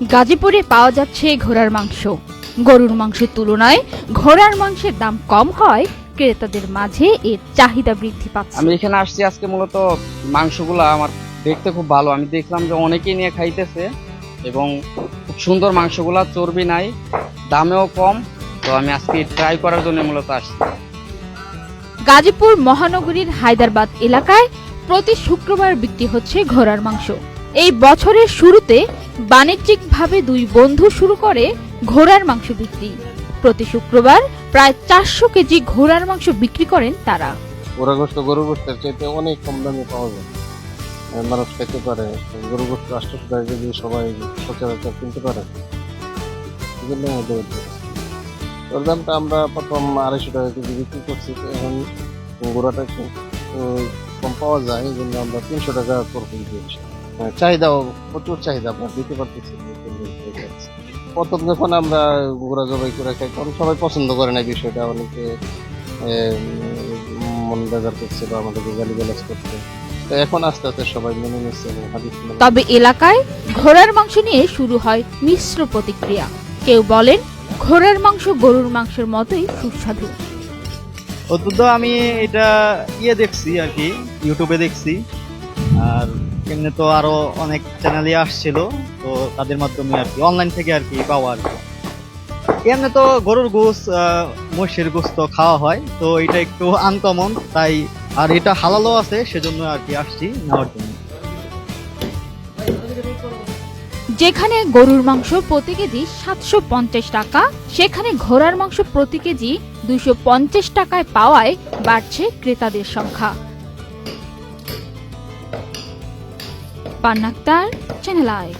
গাজীপুরে পাওয়া যাচ্ছে ঘোড়ার মাংস। গরুর মাংসের তুলনায় ঘোড়ার মাংসের দাম কম হয় ক্রেতাদের মাঝে এর চাহিদা বৃদ্ধি পাচ্ছে। আমি এখানে আসছি আজকে মূলত মাংসগুলা আমার দেখতে খুব ভালো। আমি দেখলাম যে অনেকেই নিয়ে খাইতেছে এবং খুব সুন্দর মাংসগুলা, চর্বি নাই, দামেও কম। তো আমি আজকে ট্রাই করার জন্য মূলত আসছি। গাজীপুর মহানগরীর হায়দ্রাবাদ এলাকায় প্রতি শুক্রবার বিক্রি হচ্ছে ঘোড়ার মাংস। এই বছরের শুরুতে বাণিজ্যিকভাবে দুই বন্ধু শুরু করে ঘোড়ার মাংস বিক্রি। প্রতি শুক্রবার প্রায় 400 কেজি ঘোড়ার মাংস বিক্রি করেন তারা। ঘোড়া গোস্ত গরুর গোস্তের চাইতে অনেক কম দামে পাওয়া যায়, মানুষ খেতে পারে। গরু গোস্ত 800 টাকা কেজি সবাই সচরাচর কিনতে পারে, এই জন্য ওর দামটা আমরা প্রথম 250 টাকা কেজি বিক্রি করছি। এখন ঘোড়াটা একটু কম পাওয়া যায়, এই জন্য আমরা 300 টাকা করবো দিয়েছি। চাহিদাও প্রচুর চাহিদা, আমরা দিতে পারতেছি। প্রথম যখন আমরা ঘোড়া জবাই করে খাই তখন সবাই পছন্দ করে না বিষয়টা, অনেকে মন বেজার করছে বা আমাদেরকে গালিগালাজ করছে। তো এখন আস্তে আস্তে সবাই মেনে নিচ্ছে। তবে এলাকায় ঘোড়ার মাংস নিয়ে শুরু হয় মিশ্র প্রতিক্রিয়া। কেউ বলেন ঘোড়ার মাংস গরুর মাংসের মতোই সুস্বাদু। অন্তত আমি এটা দেখছি আর কি, ইউটিউবে দেখছি, আর এমনি তো আরো অনেক চ্যানেলে আসছিল, তো তাদের মাধ্যমে আর কি অনলাইন থেকে আর কি পাওয়া আর কি। এমনি তো গরুর গোস্ত, মহিষের গোস্ত খাওয়া হয়, তো এটা একটু আনকমন, তাই আর এটা হালালও আছে, সেজন্য আর কি আসছি নেওয়ার জন্য। যেখানে গরুর মাংস প্রতি কেজি 750 টাকা, সেখানে ঘোড়ার মাংস প্রতি কেজি 250 টাকায় পাওয়ায় বাড়ছে ক্রেতাদের সংখ্যা। পান্না আক্তার, চ্যানেল আই।